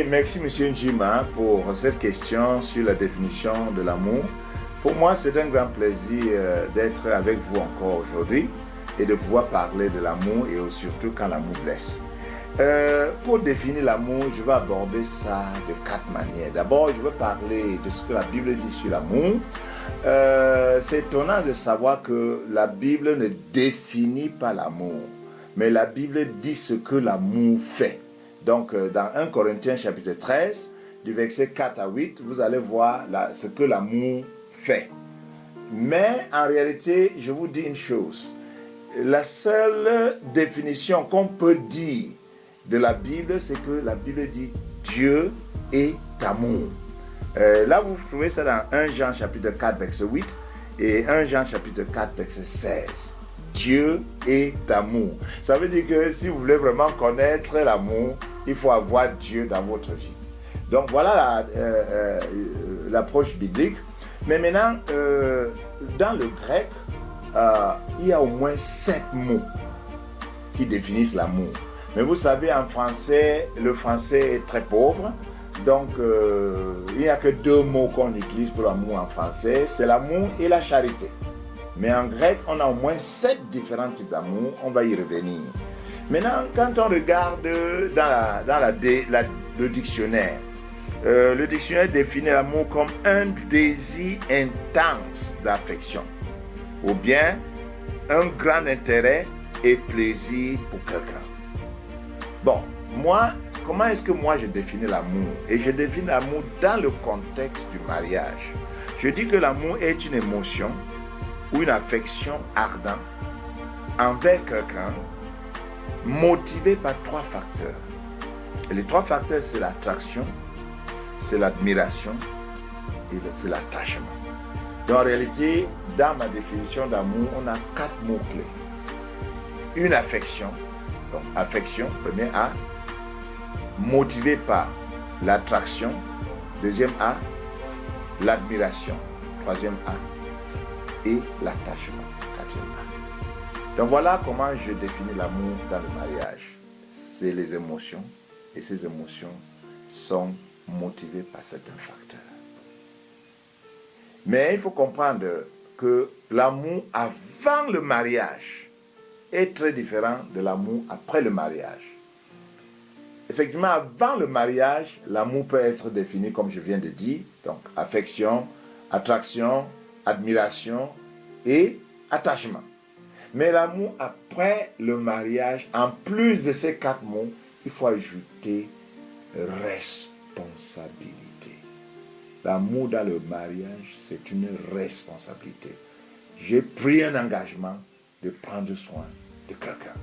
merci Monsieur Njima pour cette question sur la définition de l'amour. Pour moi, c'est un grand plaisir d'être avec vous encore aujourd'hui et de pouvoir parler de l'amour et surtout quand l'amour blesse. Pour définir l'amour, je vais aborder ça de 4 manières. D'abord, je vais parler de ce que la Bible dit sur l'amour. C'est étonnant de savoir que la Bible ne définit pas l'amour, mais la Bible dit ce que l'amour fait. Donc, dans 1 Corinthiens chapitre 13, du verset 4 à 8, vous allez voir ce que l'amour fait. Mais en réalité, je vous dis une chose. La seule définition qu'on peut dire de la Bible, c'est que la Bible dit Dieu est amour. Là, vous trouvez ça dans 1 Jean chapitre 4, verset 8 et 1 Jean chapitre 4, verset 16. Dieu est amour. Ça veut dire que si vous voulez vraiment connaître l'amour, il faut avoir Dieu dans votre vie. Donc voilà l'approche biblique. Mais maintenant, dans le grec, il y a au moins 7 mots qui définissent l'amour. Mais vous savez, en français, le français est très pauvre. Donc, il n'y a que 2 mots qu'on utilise pour l'amour en français. C'est l'amour et la charité. Mais en grec, on a au moins 7 différents types d'amour. On va y revenir. Maintenant, quand on regarde le dictionnaire, le dictionnaire définit l'amour comme un désir intense d'affection ou bien un grand intérêt et plaisir pour quelqu'un. Bon, moi, comment est-ce que moi je définis l'amour? Et je définis l'amour dans le contexte du mariage. Je dis que l'amour est une émotion ou une affection ardente envers quelqu'un motivée par 3 facteurs. Et les 3 facteurs, c'est l'attraction, c'est l'admiration et c'est l'attachement. Donc en réalité, dans ma définition d'amour, on a 4 mots-clés. Une affection, donc affection, premier A, motivée par l'attraction, deuxième A, l'admiration, troisième A, et l'attachement, quatrième A. Donc voilà comment je définis l'amour dans le mariage. C'est les émotions, et ces émotions sont motivées par certains facteurs. Mais il faut comprendre que l'amour avant le mariage est très différent de l'amour après le mariage. Effectivement, avant le mariage, l'amour peut être défini comme je viens de dire, donc affection, attraction, admiration et attachement. Mais l'amour après le mariage, en plus de ces 4 mots, il faut ajouter responsabilité. L'amour dans le mariage, c'est une responsabilité. J'ai pris un engagement de prendre soin de quelqu'un.